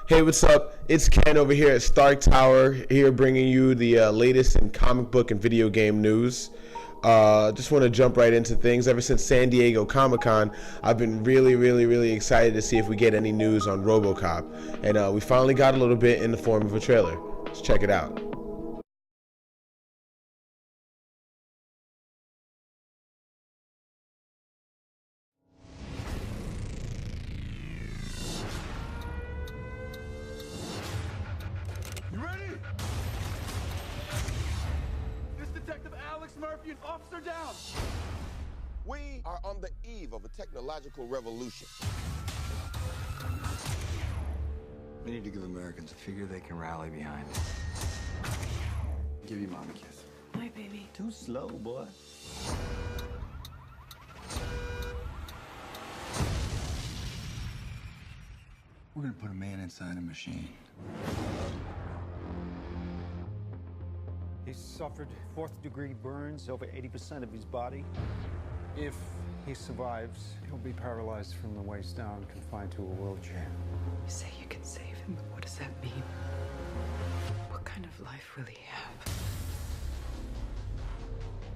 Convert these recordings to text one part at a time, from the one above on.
Hey, what's up? It's Ken over here at Stark Tower, here bringing you the latest in comic book and video game news. Just want to jump right into things. Ever since San Diego Comic-Con, I've been really excited to see if we get any news on RoboCop. And we finally got a little bit in the form of a trailer. Let's check it out. You ready? This Detective Alex Murphy and Officer down. We are on the eve of a technological revolution. We need to give Americans a figure they can rally behind. Give you mom a kiss. Hi, baby. Too slow, boy. We're gonna put a man inside a machine. He suffered fourth-degree burns over 80% of his body. If he survives, he'll be paralyzed from the waist down, confined to a wheelchair. You say you can save him, but what does that mean? What kind of life will he have?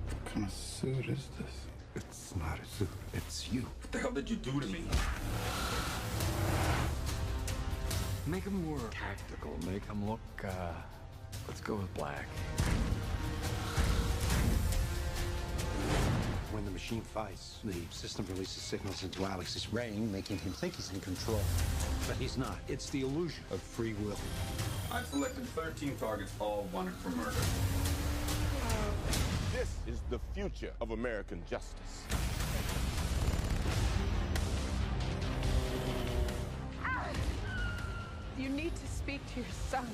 What kind of suit is this? It's not a suit, it's you. What the hell did you do to me? Make him more tactical, make him look, let's go with black. When the machine fights, the system releases signals into Alex's brain, making him think he's in control. But he's not. It's the illusion of free will. I've selected 13 targets, all wanted for murder. This is the future of American justice. You need to speak to your son.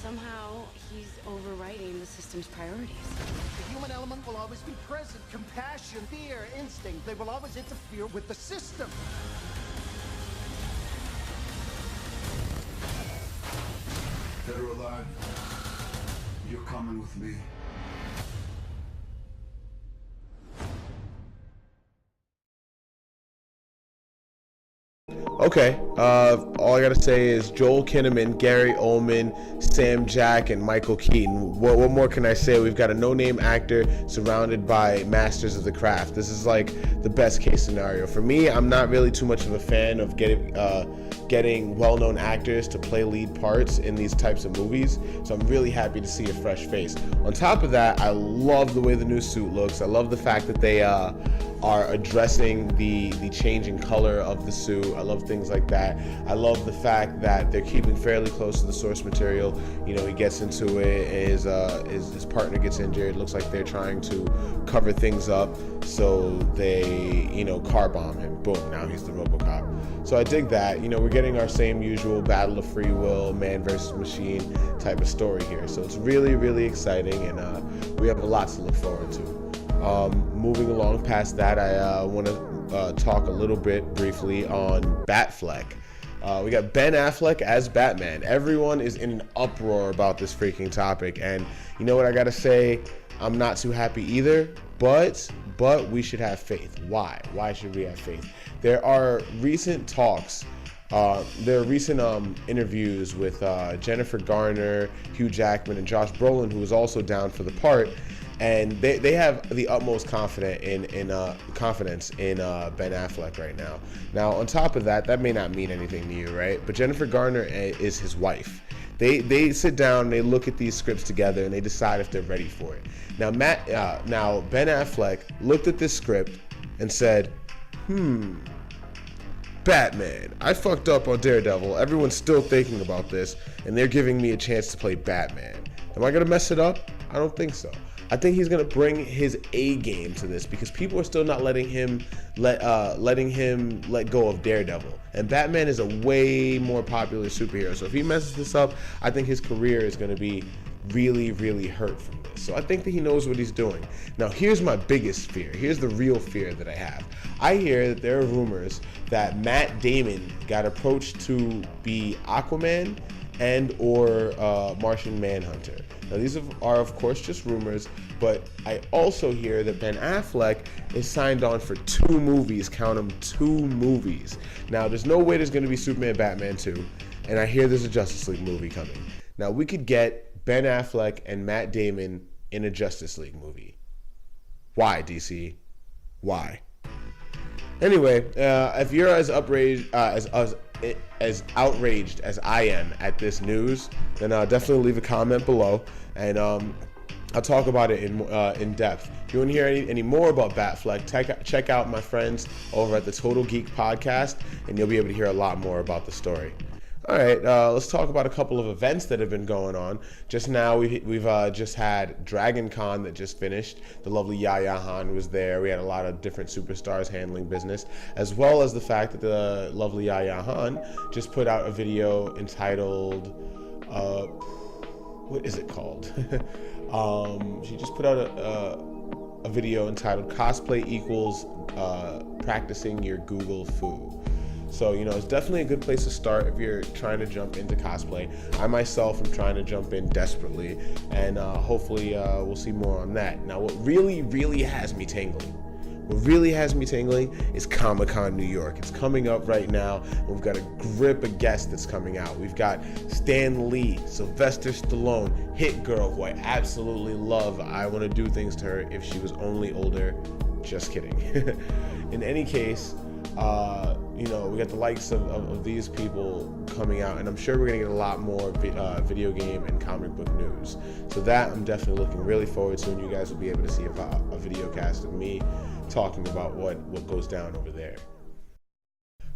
Somehow, he's overriding the system's priorities. The human element will always be present. Compassion, fear, instinct, they will always interfere with the system. Dead or alive, you're coming with me. Okay, all I gotta say is Joel Kinnaman, Gary Oldman, Sam Jack, and Michael Keaton. What more can I say? We've got a no-name actor surrounded by masters of the craft. This is like the best case scenario. For me, I'm not really too much of a fan of getting well-known actors to play lead parts in these types of movies, so I'm really happy to see a fresh face. On top of that, I love the way the new suit looks. I love the fact that they are addressing the changing color of the suit. I love things like that. I love the fact that they're keeping fairly close to the source material. You know, he gets into it, his partner gets injured. It looks like they're trying to cover things up, so they, you know, car bomb him. Boom, now he's the RoboCop. So I dig that. You know, we're getting our same usual battle of free will, man versus machine type of story here. So it's really exciting, and we have a lot to look forward to. Moving along past that, I want to talk a little bit briefly on Batfleck. We got Ben Affleck as Batman. Everyone is in an uproar about this freaking topic, and you know what I gotta say? I'm not too happy either, but we should have faith. Why? Why should we have faith? There are recent talks. There are recent interviews with Jennifer Garner, Hugh Jackman, and Josh Brolin, who is also down for the part. And they have the utmost confidence in Ben Affleck right now. Now, on top of that, that may not mean anything to you, right? But Jennifer Garner is his wife. They sit down, they look at these scripts together, and they decide if they're ready for it. Now, Ben Affleck looked at this script and said, Batman. I fucked up on Daredevil. Everyone's still thinking about this, and they're giving me a chance to play Batman. Am I gonna mess it up? I don't think so. I think he's gonna bring his A game to this because people are still not letting him let go of Daredevil, and Batman is a way more popular superhero. So if he messes this up, I think his career is gonna be really hurt from this. So I think that he knows what he's doing. Now here's my biggest fear. Here's the real fear that I have. I hear that there are rumors that Matt Damon got approached to be Aquaman, and or Martian Manhunter. Now these are of course just rumors, but I also hear that Ben Affleck is signed on for 2 movies, count them, 2 movies. Now there's no way there's going to be Superman Batman 2, and I hear there's a Justice League movie coming. Now we could get Ben Affleck and Matt Damon in a Justice League movie. Why, DC? Why? Anyway, if you're as outraged as I am at this news, then definitely leave a comment below, and I'll talk about it in depth. If you want to hear any more about Batfleck, check out my friends over at the Total Geek podcast, and you'll be able to hear a lot more about the story. All right, let's talk about a couple of events that have been going on. Just now, we've just had Dragon Con that just finished. The lovely Yaya Han was there. We had a lot of different superstars handling business, as well as the fact that the lovely Yaya Han just put out a video entitled, what is it called? She just put out a video entitled "Cosplay Equals Practicing Your Google Foo." So, you know, it's definitely a good place to start if you're trying to jump into cosplay. I myself am trying to jump in desperately, and hopefully we'll see more on that. Now, what really has me tingling is Comic-Con New York. It's coming up right now. We've got a grip of guests that's coming out. We've got Stan Lee, Sylvester Stallone, Hit Girl, who I absolutely love. I want to do things to her if she was only older. Just kidding. In any case, you know, we got the likes of these people coming out, and I'm sure we're gonna get a lot more video game and comic book news. So that I'm definitely looking really forward to, and you guys will be able to see a video cast of me talking about what goes down over there.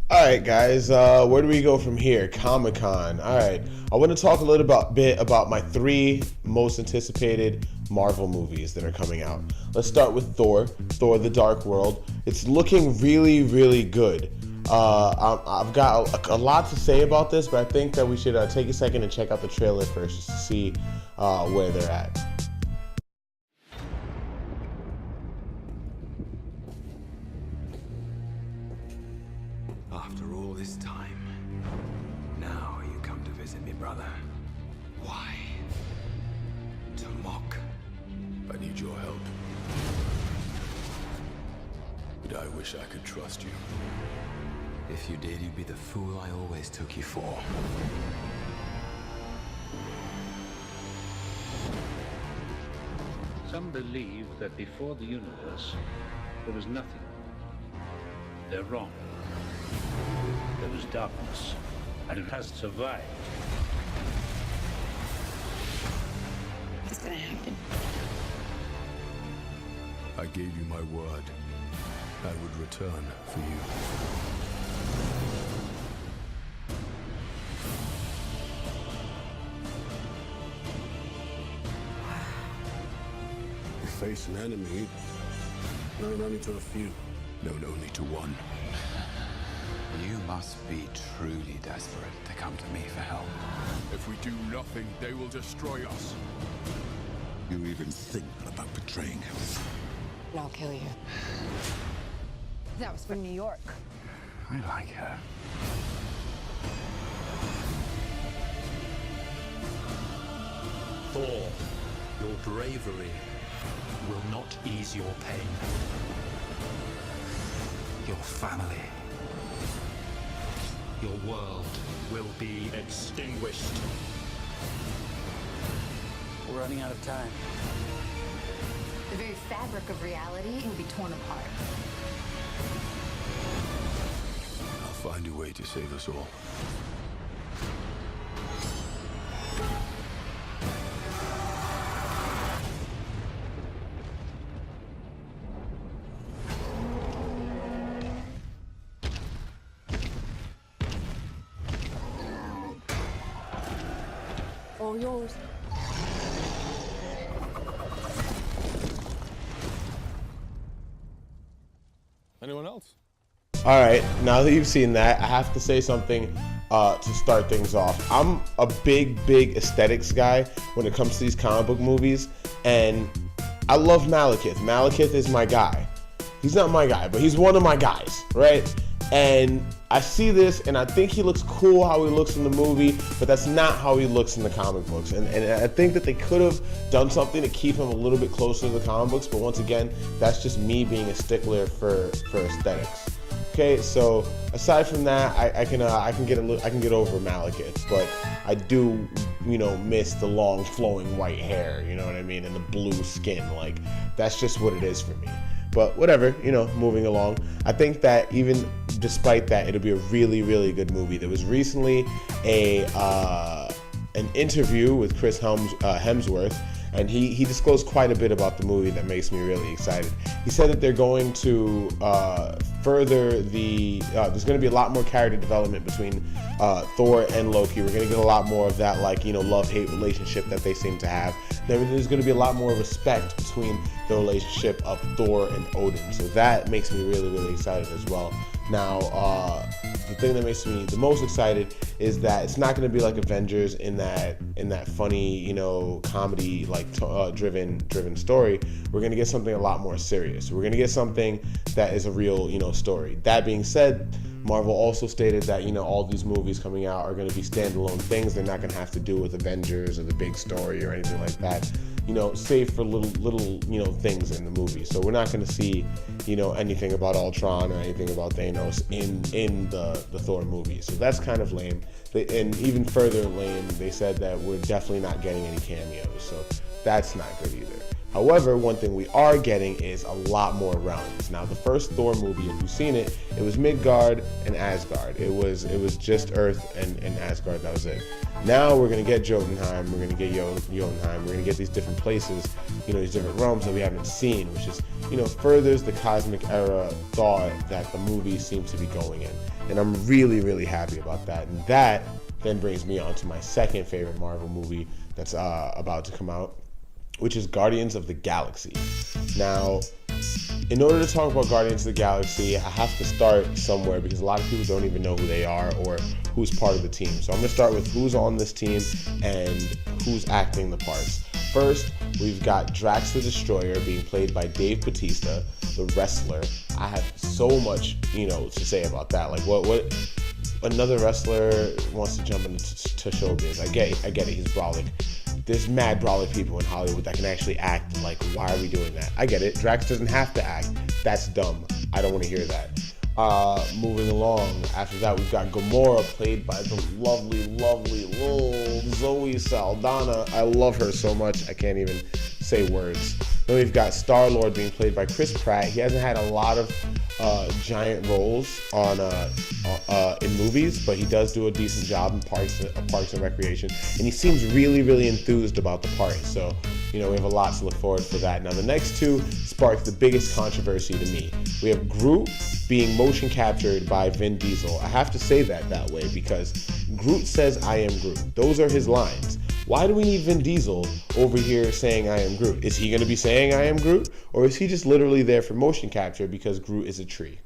All right, guys, where do we go from here? Comic-Con. All right, I want to talk a little bit about my 3 most anticipated Marvel movies that are coming out. Let's start with Thor: The Dark World. It's looking really good. I've got a lot to say about this, but I think that we should take a second and check out the trailer first just to see where they're at. After all this time, now you come to visit me, brother. Why? To mock? I need your help. But I wish I could trust you. If you did, you'd be the fool I always took you for. Some believe that before the universe, there was nothing. They're wrong. There was darkness, and it has survived. What's gonna happen? I gave you my word. I would return for you. You face an enemy, known only to a few. Known only to one. You must be truly desperate to come to me for help. If we do nothing, they will destroy us. You even think about betraying him. And I'll kill you. That was from New York. I like her. Thor, your bravery will not ease your pain. Your family, your world will be extinguished. We're running out of time. The very fabric of reality will be torn apart. I'll find a way to save us all. All yours. Anyone else? All right, now that you've seen that, I have to say something to start things off. I'm a big aesthetics guy when it comes to these comic book movies, and I love Malekith. Malekith is my guy. He's not my guy, but he's one of my guys, right? And I see this and I think he looks cool how he looks in the movie, but that's not how he looks in the comic books. And I think that they could have done something to keep him a little bit closer to the comic books, but once again, that's just me being a stickler for aesthetics. Okay, so aside from that, I can get over Malekith, but I do, miss the long flowing white hair, you know what I mean, and the blue skin. Like, that's just what it is for me. But whatever, moving along. I think that even despite that, it'll be a really, really good movie. There was recently an interview with Chris Hemsworth, and he disclosed quite a bit about the movie that makes me really excited. He said that they're going to further there's going to be a lot more character development between Thor and Loki. We're going to get a lot more of that, love-hate relationship that they seem to have. There's going to be a lot more respect between the relationship of Thor and Odin. So that makes me really, really excited as well. Now, the thing that makes me the most excited is that it's not going to be like Avengers in that funny, comedy driven story. We're going to get something a lot more serious. We're going to get something that is a real, story. That being said, Marvel also stated that, all these movies coming out are going to be standalone things. They're not going to have to do with Avengers or the big story or anything like that. Save for little things in the movie. So we're not going to see, anything about Ultron or anything about Thanos in the Thor movie. So that's kind of lame. And even further lame, they said that we're definitely not getting any cameos. So that's not good either. However, one thing we are getting is a lot more realms. Now, the first Thor movie, if you've seen it, it was Midgard and Asgard. It was just Earth and Asgard. That was it. Now we're gonna get Jotunheim. We're gonna get Jotunheim. We're gonna get these different places, these different realms that we haven't seen, which is, furthers the cosmic era thought that the movie seems to be going in. And I'm really, really happy about that. And that then brings me on to my second favorite Marvel movie that's about to come out, which is Guardians of the Galaxy. Now, in order to talk about Guardians of the Galaxy, I have to start somewhere because a lot of people don't even know who they are or who's part of the team. So I'm gonna start with who's on this team and who's acting the parts. First, we've got Drax the Destroyer being played by Dave Bautista, the wrestler. I have so much, to say about that. Like, what another wrestler wants to jump into showbiz. I get it, he's brolic. There's mad brolic people in Hollywood that can actually act. Like, why are we doing that? I get it. Drax doesn't have to act. That's dumb. I don't want to hear that. Moving along, after that, we've got Gamora, played by the lovely, lovely little Zoe Saldana. I love her so much, I can't even say words. Then we've got Star-Lord being played by Chris Pratt. He hasn't had a lot of giant roles in movies, but he does do a decent job in Parks and Recreation, and he seems really, really enthused about the part. So, we have a lot to look forward for that. Now, the next two sparked the biggest controversy to me. We have Groot being motion captured by Vin Diesel. I have to say that way because Groot says, "I am Groot." Those are his lines. Why do we need Vin Diesel over here saying "I am Groot"? Is he going to be saying "I am Groot"? Or is he just literally there for motion capture because Groot is a tree?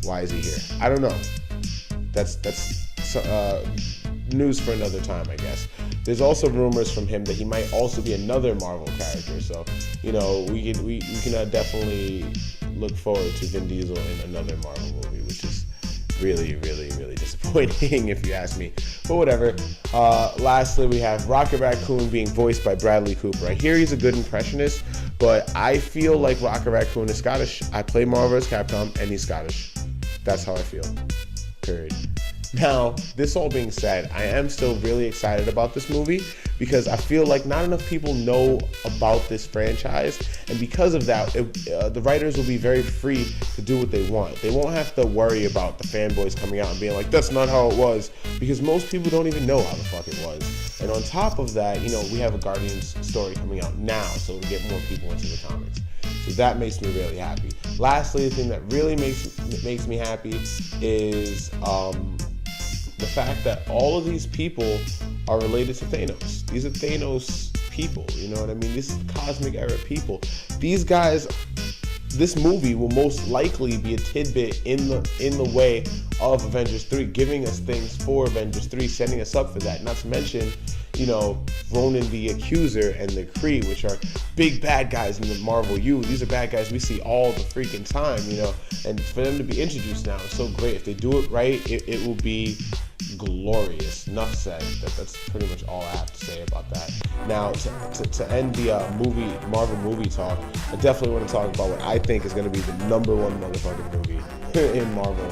Why is he here? I don't know. That's news for another time, I guess. There's also rumors from him that he might also be another Marvel character. So, we can definitely look forward to Vin Diesel in another Marvel movie, which is really, really, really disappointing if you ask me. But whatever. Lastly, we have Rocket Raccoon being voiced by Bradley Cooper. I hear he's a good impressionist, but I feel like Rocket Raccoon is Scottish. I play Marvel vs. Capcom, and he's Scottish. That's how I feel. Period. Now, this all being said, I am still really excited about this movie because I feel like not enough people know about this franchise, and because of that, the writers will be very free to do what they want. They won't have to worry about the fanboys coming out and being like, "That's not how it was," because most people don't even know how the fuck it was. And on top of that, we have a Guardians story coming out now, so it'll get more people into the comics. So that makes me really happy. Lastly, the thing that really makes me happy is the fact that all of these people are related to Thanos. These are Thanos people, you know what I mean? This is cosmic era people. These guys, this movie will most likely be a tidbit in the way of Avengers 3, giving us things for Avengers 3, setting us up for that. Not to mention, Ronan the Accuser and the Kree, which are big bad guys in the Marvel U. These are bad guys we see all the freaking time, and for them to be introduced now is so great. If they do it right, it will be glorious. Enough said. That's pretty much all I have to say about that. Now, to end the Marvel movie talk, I definitely want to talk about what I think is going to be the number one motherfucking movie in Marvel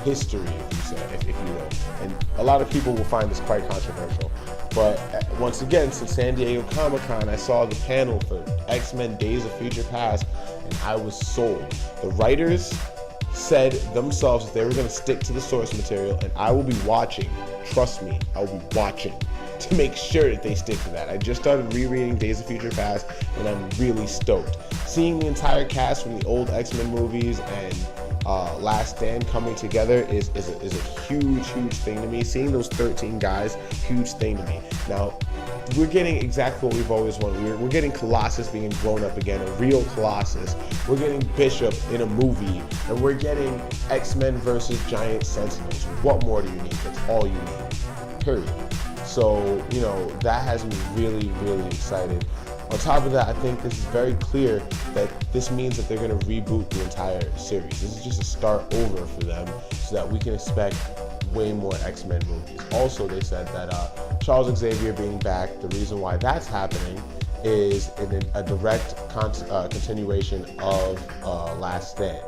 history, if you will. And a lot of people will find this quite controversial. But once again, since San Diego Comic-Con, I saw the panel for X-Men Days of Future Past, and I was sold. The writers said themselves that they were going to stick to the source material, and I will be watching. Trust me, I will be watching to make sure that they stick to that. I just started rereading Days of Future Past, and I'm really stoked. Seeing the entire cast from the old X-Men movies and Last Stand coming together is a huge thing to me. Seeing those 13 guys, huge thing to me. Now, we're getting exactly what we've always wanted. We're getting Colossus being grown up again, a real Colossus. We're getting Bishop in a movie, and we're getting X-Men versus Giant Sentinels. What more do you need? That's all you need, period. So, that has me really excited. On top of that, I think this is very clear that this means that they're going to reboot the entire series. This is just a start over for them so that we can expect way more X-Men movies. Also, they said that Charles Xavier being back, the reason why that's happening is in a direct continuation of Last Stand,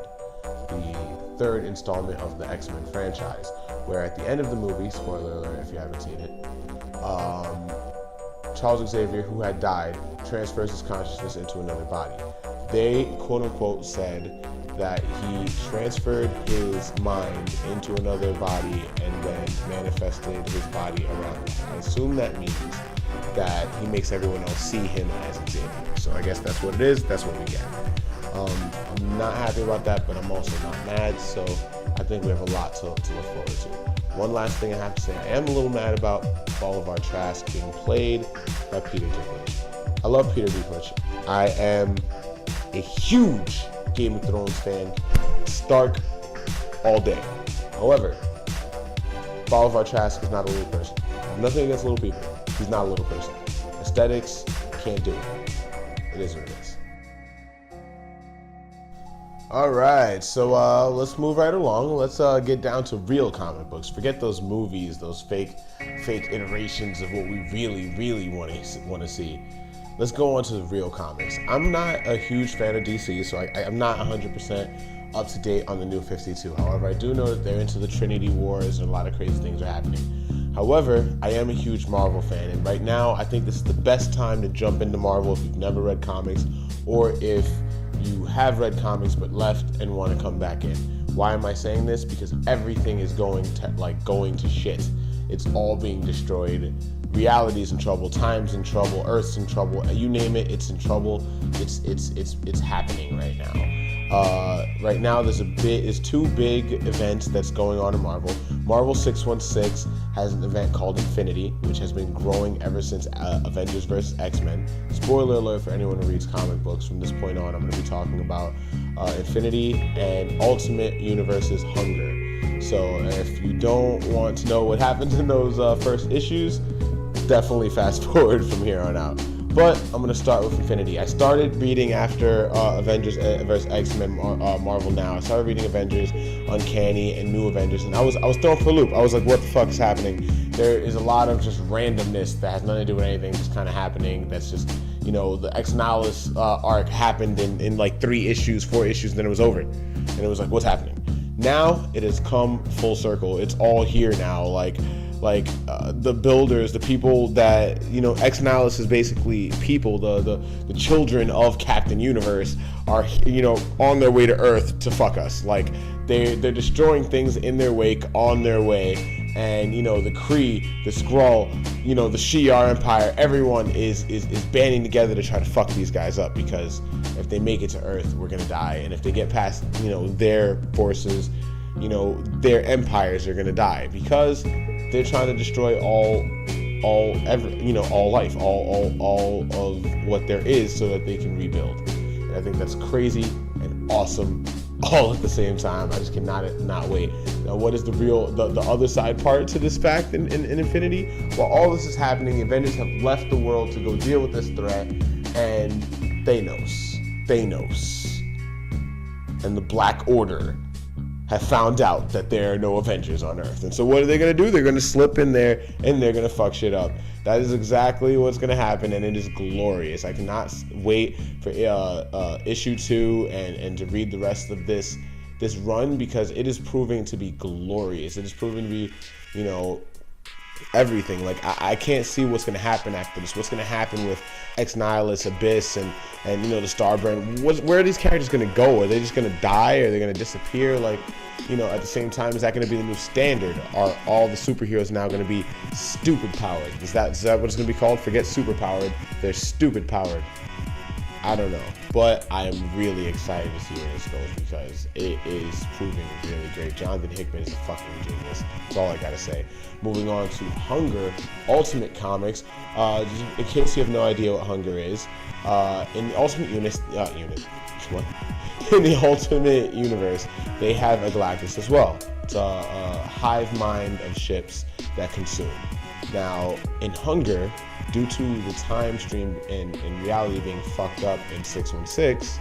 the third installment of the X-Men franchise, where at the end of the movie, spoiler alert if you haven't seen it, Charles Xavier, who had died, transfers his consciousness into another body. They, quote-unquote, said that he transferred his mind into another body and then manifested his body around it. I assume that means that he makes everyone else see him as Xavier. So I guess that's what it is. That's what we get. I'm not happy about that, but I'm also not mad. So I think we have a lot to look forward to. One last thing I have to say, I am a little mad about all of our Trask being played by Peter Dinklage. I love Peter Dinklage. I am a huge Game of Thrones fan, Stark all day. However, Bolivar Trask is not a little person. I have nothing against little people. He's not a little person. Aesthetics, can't do it. It is what it is. Alright, so let's move right along. Let's get down to real comic books. Forget those movies, those fake iterations of what we really want to see. Let's go on to the real comics. I'm not a huge fan of DC, so I'm not 100% up to date on the New 52. However, I do know that they're into the Trinity Wars and a lot of crazy things are happening. However, I am a huge Marvel fan, and right now I think this is the best time to jump into Marvel if you've never read comics, or if you have read comics but left and want to come back in. Why am I saying this? Because everything is going to shit. It's all being destroyed. Reality's in trouble, time's in trouble, Earth's in trouble, you name it, it's in trouble. It's happening right now. Right now there's two big events that's going on in Marvel. Marvel 616 has an event called Infinity, which has been growing ever since Avengers vs. X-Men. Spoiler alert for anyone who reads comic books. From this point on, I'm going to be talking about Infinity and Ultimate Universe's Hunger. So if you don't want to know what happens in those first issues, definitely fast forward from here on out. But I'm going to start with Infinity. I started reading after Avengers vs. X-Men Marvel Now. I started reading Avengers, Uncanny, and New Avengers, and I was thrown for a loop. I was like, what the fuck is happening? There is a lot of just randomness that has nothing to do with anything, just kind of happening. That's just, the X-Nihilus arc happened in like 4 issues, and then it was over. And it was like, what's happening? Now it has come full circle. It's all here now. The builders, the people that, X-Nihilus is basically people, the children of Captain Universe are, on their way to Earth to fuck us. Like, they're destroying things in their wake, on their way. And, the Kree, the Skrull, the Shi'ar Empire, everyone is banding together to try to fuck these guys up, because if they make it to Earth, we're gonna die. And if they get past, their forces, their empires are gonna die, because they're trying to destroy all life, all of what there is, so that they can rebuild. And I think that's crazy and awesome, all at the same time. I just cannot not wait. Now, what is the other side part to this fact in Infinity? While all this is happening, the Avengers have left the world to go deal with this threat, and Thanos, and the Black Order have found out that there are no Avengers on Earth. And so what are they going to do? They're going to slip in there and they're going to fuck shit up. That is exactly what's going to happen, and it is glorious. I cannot wait for issue 2 and to read the rest of this run, because it is proving to be glorious. It is proving to be, you know, everything. Like, I can't see what's going to happen after this. What's going to happen with Ex Nihilus, Abyss, and you know, the Starbrand. Where are these characters going to go? Are they just going to die? Are they going to disappear? Like, you know, at the same time, is that going to be the new standard? Are all the superheroes now going to be stupid powered? Is that what it's going to be called? Forget super powered. They're stupid powered. I don't know, but I am really excited to see where this goes, because it is proving really great. Jonathan Hickman is a fucking genius. That's all I gotta say. Moving on to Hunger Ultimate Comics. In case you have no idea what Hunger is, in the Ultimate in the Ultimate Universe, they have a Galactus as well. It's a hive mind of ships that consume. Now, in Hunger, due to the time stream and reality being fucked up in 616,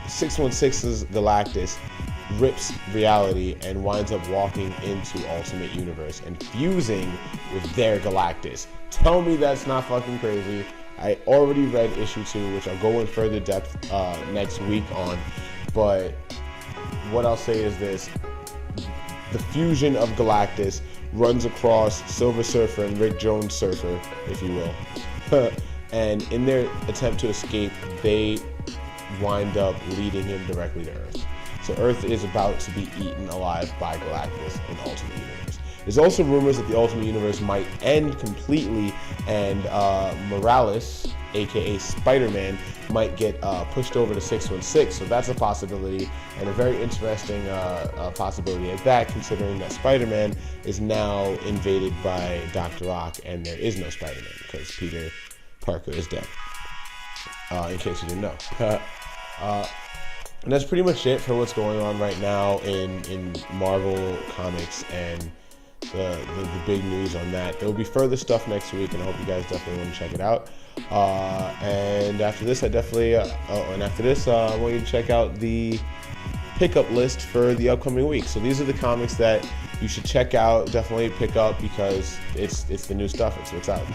616's Galactus rips reality and winds up walking into Ultimate Universe and fusing with their Galactus. Tell me that's not fucking crazy. I already read issue 2, which I'll go in further depth next week on, but what I'll say is this: the fusion of Galactus runs across Silver Surfer and Rick Jones Surfer, if you will. And in their attempt to escape, they wind up leading him directly to Earth. So Earth is about to be eaten alive by Galactus in Ultimate Universe. There's also rumors that the Ultimate Universe might end completely, and Morales, aka Spider-Man, might get pushed over to 616. So that's a possibility, and a very interesting possibility at that, considering that Spider-Man is now invaded by Dr. Rock, and there is no Spider-Man because Peter Parker is dead. In case you didn't know. And that's pretty much it for what's going on right now in Marvel Comics and the big news on that. There will be further stuff next week, and I hope you guys definitely want to check it out. And after this, I want you to check out the pickup list for the upcoming week. So these are the comics that you should check out. Definitely pick up, because it's the new stuff. It's what's out.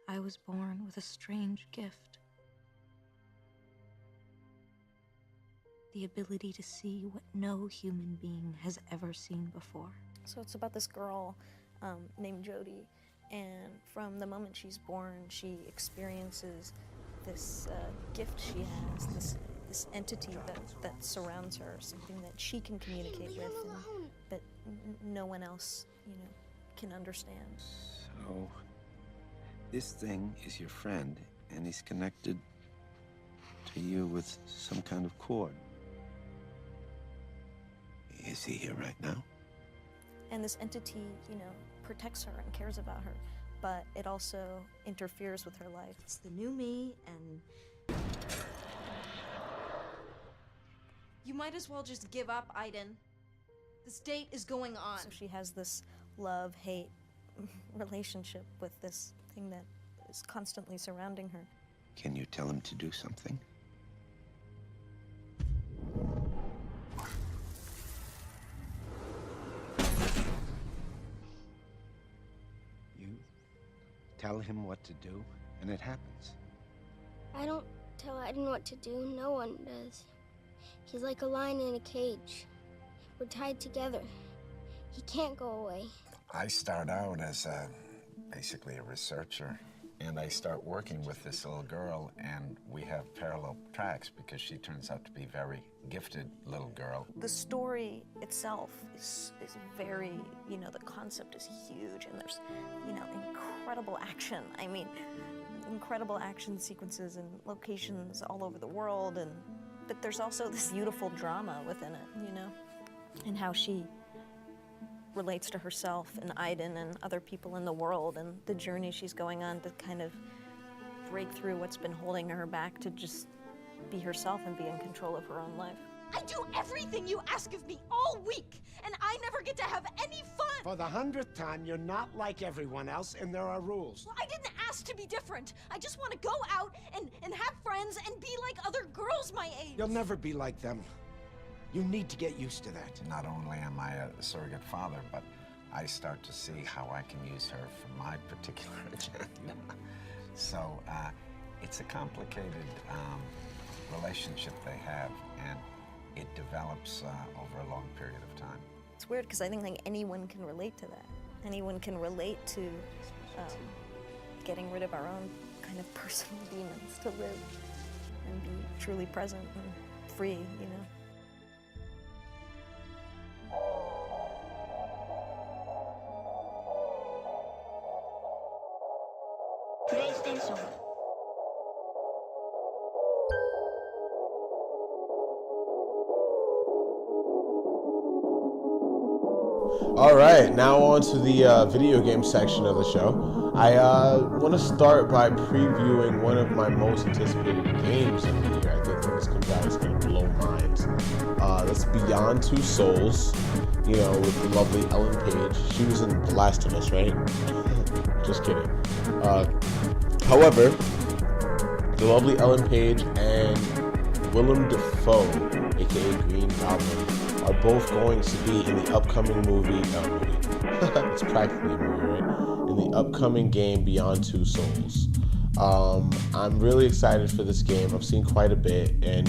I was born with a strange gift. The ability to see what no human being has ever seen before. So it's about this girl named Jodie, and from the moment she's born, she experiences this gift she has, this entity that surrounds her, something that she can communicate with, and that no one else, can understand. So, this thing is your friend, and he's connected to you with some kind of cord. Is he here right now? And this entity, protects her and cares about her, but it also interferes with her life. It's the new me, and you might as well just give up, Aiden. This date is going on. So she has this love-hate relationship with this thing that is constantly surrounding her. Can you tell him to do something? You tell him what to do, and it happens. I don't tell Aiden what to do. No one does. He's like a lion in a cage. We're tied together. He can't go away. I start out as basically a researcher, and I start working with this little girl, and we have parallel tracks because she turns out to be a very gifted little girl. The story itself is very, the concept is huge, and there's, incredible action. I mean, incredible action sequences and locations all over the world, but there's also this beautiful drama within it, you know, and how she relates to herself and Aiden and other people in the world, and the journey she's going on to kind of break through what's been holding her back to just be herself and be in control of her own life. I do everything you ask of me all week, and I never get to have any fun! For the 100th time, you're not like everyone else, and there are rules. Well, I didn't ask to be different. I just want to go out and have friends and be like other girls my age. You'll never be like them. You need to get used to that. Not only am I a surrogate father, but I start to see how I can use her for my particular agenda. So it's a complicated relationship they have, and it develops over a long period of time. It's weird because I think like anyone can relate to that. Anyone can relate to getting rid of our own kind of personal demons to live and be truly present and free, you know. PlayStation. All right, now on to the video game section of the show. I want to start by previewing one of my most anticipated games of the year. I think when this comes out, it's going to blow minds. That's Beyond Two Souls, you know, with the lovely Ellen Page. She was in The Last of Us, right? Just kidding. However, the lovely Ellen Page and Willem Dafoe, aka Green Goblin, are both going to be in the upcoming movie. It's practically a movie, right? In the upcoming game Beyond Two Souls. I'm really excited for this game. I've seen quite a bit, and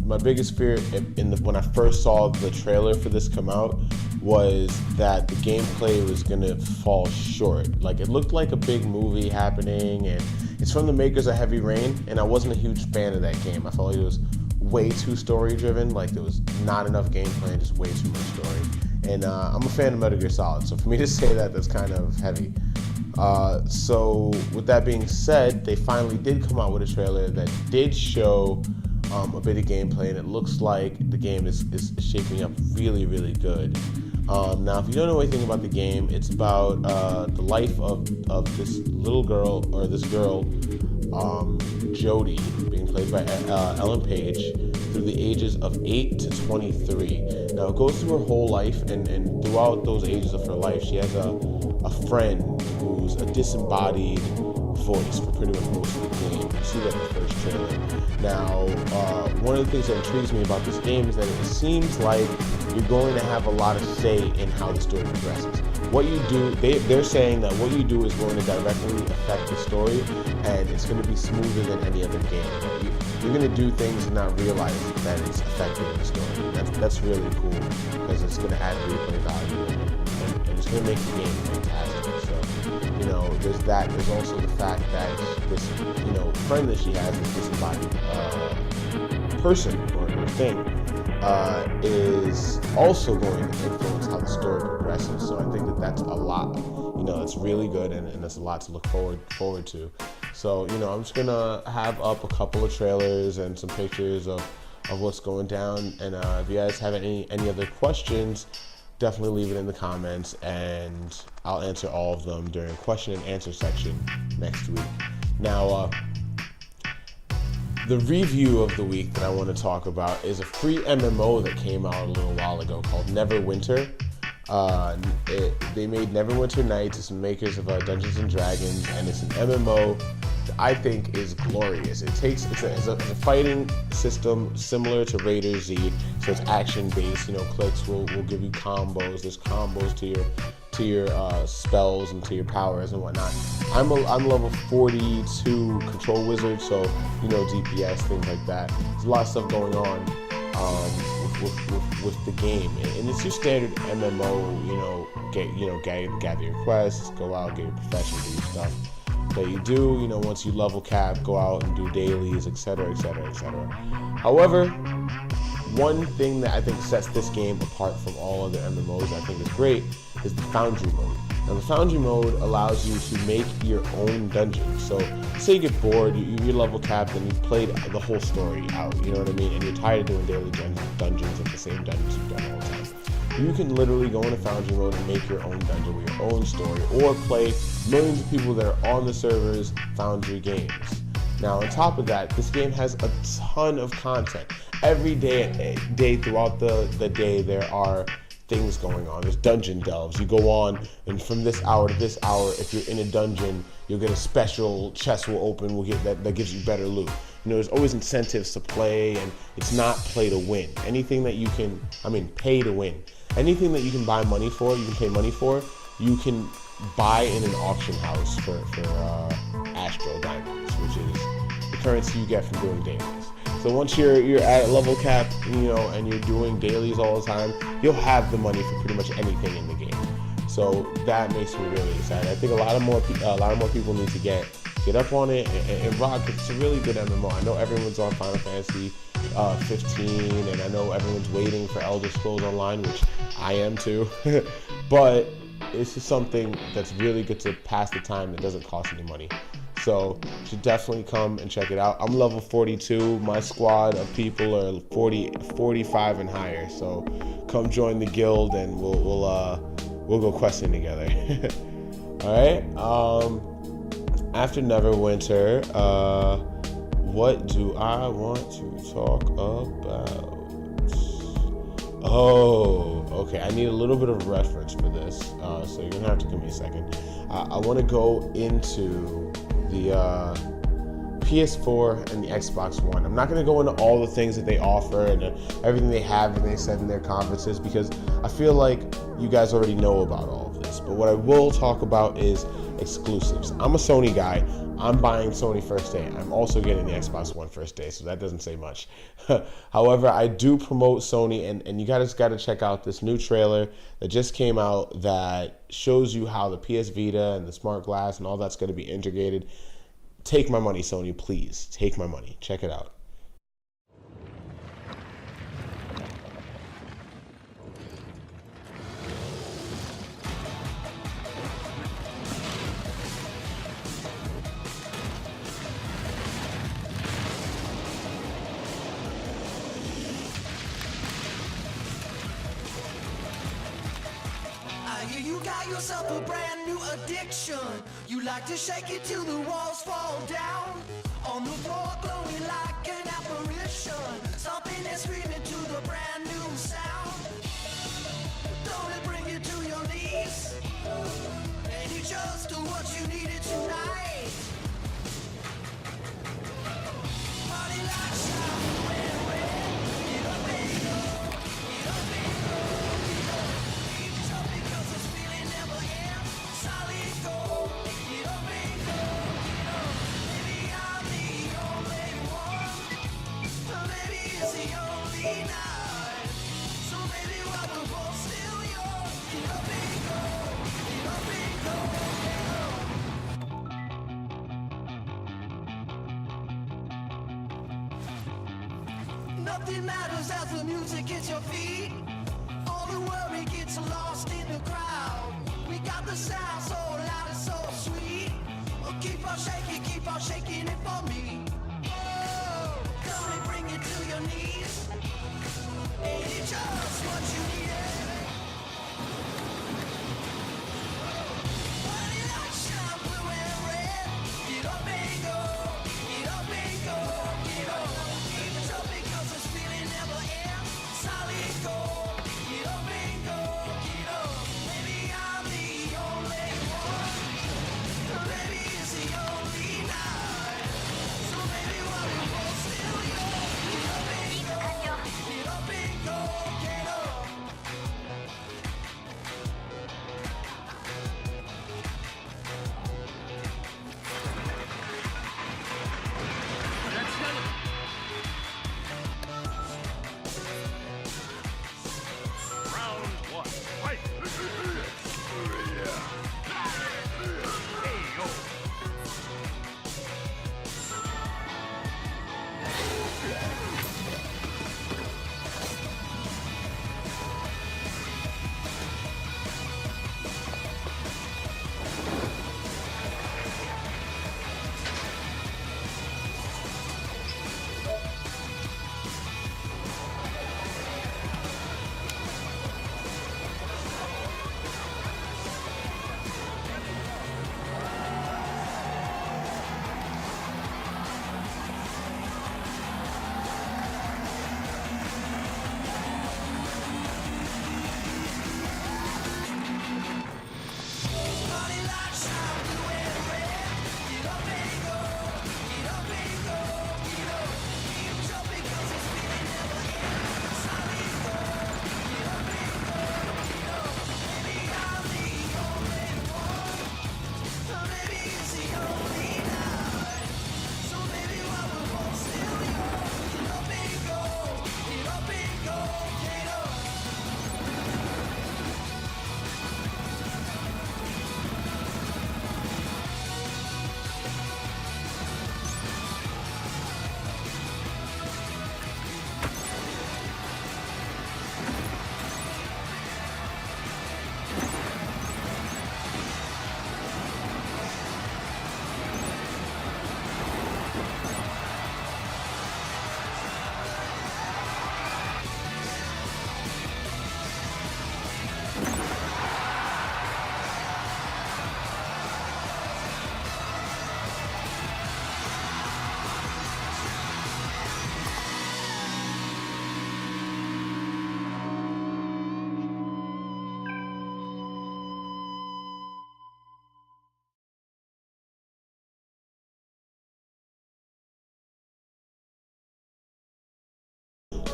my biggest fear when I first saw the trailer for this come out was that the gameplay was gonna fall short. Like, it looked like a big movie happening, and it's from the makers of Heavy Rain, and I wasn't a huge fan of that game. I felt like it was way too story driven, like there was not enough gameplay and just way too much story. And I'm a fan of Metal Gear Solid, so for me to say that, that's kind of heavy. So with that being said, they finally did come out with a trailer that did show a bit of gameplay, and it looks like the game is shaping up really, really good. Now, if you don't know anything about the game, it's about the life of this little girl, or this girl, Jodie, being played by Ellen Page, through the ages of 8 to 23. Now, it goes through her whole life, and throughout those ages of her life, she has a friend who's a disembodied voice for pretty much most of the game. You see that in the first trailer. Now, one of the things that intrigues me about this game is that it seems like you're going to have a lot of say in how the story progresses. What you do, they're saying that what you do is going to directly affect the story, and it's going to be smoother than any other game. You're going to do things and not realize that it's affecting the story. That's really cool, because it's going to add replay value, and it's going to make the game fantastic. So, you know, there's that. There's also the fact that this, you know, friend that she has, this disembodied person or thing, is also going to influence how the story progresses. So I think that that's a lot, you know, it's really good, and that's a lot to look forward to. So, you know, I'm just gonna have up a couple of trailers and some pictures of what's going down. And if you guys have any other questions, definitely leave it in the comments, and I'll answer all of them during question and answer section next week. Now, the review of the week that I want to talk about is a free MMO that came out a little while ago called Neverwinter. They made Neverwinter Nights. It's the makers of Dungeons and Dragons, and it's an MMO that I think is glorious. It's a fighting system similar to Raider Z, so it's action based. You know, clicks will give you combos. There's combos to your spells and to your powers and whatnot. I'm level 42 control wizard, so you know, DPS, things like that. There's a lot of stuff going on with the game, and it's your standard MMO. You know, gather your quests, go out, get your profession, do your stuff that you do. You know, once you level cap, go out and do dailies, etc., etc., etc. However, one thing that I think sets this game apart from all other MMOs I think is great is the Foundry mode. Now, the Foundry mode allows you to make your own dungeon. So, say you get bored, you're level capped, and you've played the whole story out, you know what I mean? And you're tired of doing daily dungeons, like the same dungeons you've done all the time. You can literally go into Foundry mode and make your own dungeon with your own story, or play millions of people that are on the server's Foundry games. Now, on top of that, this game has a ton of content. Every day throughout the day, there are things going on. There's dungeon delves. You go on, and from this hour to this hour, if you're in a dungeon, you'll get a special chest will open. We'll get that gives you better loot. You know, there's always incentives to play, and it's not play to win. Anything that you can, pay to win. Anything that you can buy money for, you can pay money for, you can buy in an auction house for Astro Diamonds, which is the currency you get from doing dailies. So once you're at level cap, you know, and you're doing dailies all the time, you'll have the money for pretty much anything in the game. So that makes me really excited. I think a lot more people need to get up on it and rock. It's a really good MMO. I know everyone's on Final Fantasy 15, and I know everyone's waiting for Elder Scrolls Online, which I am too. But it's just something that's really good to pass the time that doesn't cost any money. So you should definitely come and check it out. I'm level 42. My squad of people are 45 and higher. So come join the guild, and we'll go questing together. All right. After Neverwinter, what do I want to talk about? Oh, okay. I need a little bit of reference for this, so you're gonna have to give me a second. I want to go into the PS4 and the Xbox One. I'm not going to go into all the things that they offer and everything they have and they said in their conferences, because I feel like you guys already know about all of this. But what I will talk about is exclusives. I'm a Sony guy. I'm buying Sony first day. I'm also getting the Xbox One first day, so that doesn't say much. However, I do promote Sony, and you guys got to check out this new trailer that just came out that shows you how the PS Vita and the Smart Glass and all that's going to be integrated. Take my money, Sony, please. Take my money. Check it out. You got yourself a brand new addiction. You like to shake it till the walls fall down. On the floor glowing like an apparition, stomping and screaming to the brand new sound. Don't it bring you to your knees? And you just do what you needed tonight. Party like shine, when red. Get up and go, get up and go, get up. Keep jumping 'cause this feeling never ends. Solid gold, get up and go, get up. Maybe I'm the only one, but maybe it's the only night. So maybe while we're both still young, get up and go, get up and go, get up. Nothing matters as the music hits your feet. All the worry gets lost in the crowd. We got the sound so loud and so sweet. Oh, keep on shaking it for me. Oh, come and bring it to your knees. Ain't it just what you needed? Party like shine, blue and red. Get up and go, get up and go, get up. Keep jumping 'cause this feeling never ends. Solid gold, get up and go, get up. Maybe I'm the only one, maybe it's the only night.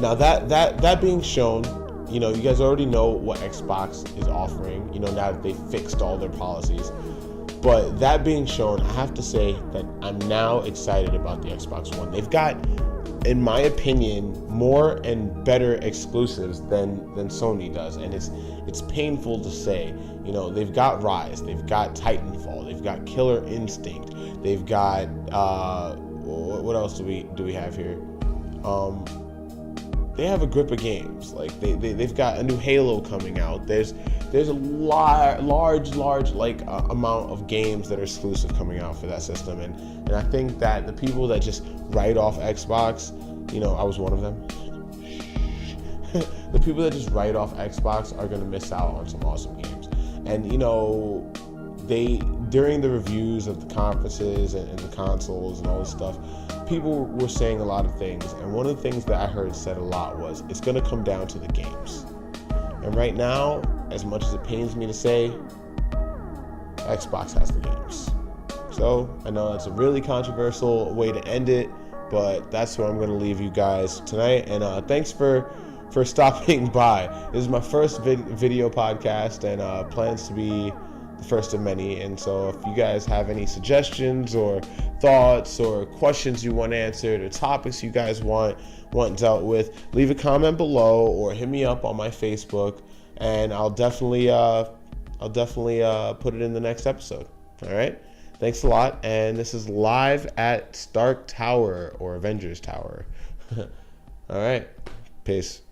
Now that being shown, you know, you guys already know what Xbox is offering, you know, now that they fixed all their policies. But that being shown, I have to say that I'm now excited about the Xbox One. They've got, in my opinion, more and better exclusives than Sony does, and it's painful to say. You know, they've got Rise, they've got Titanfall, they've got Killer Instinct, they've got what else do we have here? They have a grip of games. Like they've got a new Halo coming out. There's a large like amount of games that are exclusive coming out for that system, and I think that the people that just write off Xbox, you know, I was one of them. The people that just write off Xbox are gonna miss out on some awesome games. And you know, during the reviews of the conferences and the consoles and all this stuff, people were saying a lot of things, and one of the things that I heard said a lot was it's going to come down to the games. And right now, as much as it pains me to say, Xbox has the games. So I know that's a really controversial way to end it, but that's where I'm going to leave you guys tonight. And thanks for stopping by. This is my first video podcast, and plans to be the first of many. And so if you guys have any suggestions or thoughts or questions you want answered or topics you guys want dealt with, leave a comment below or hit me up on my Facebook, and I'll definitely put it in the next episode. All right, thanks a lot. And this is live at Stark Tower or Avengers Tower. All right, peace.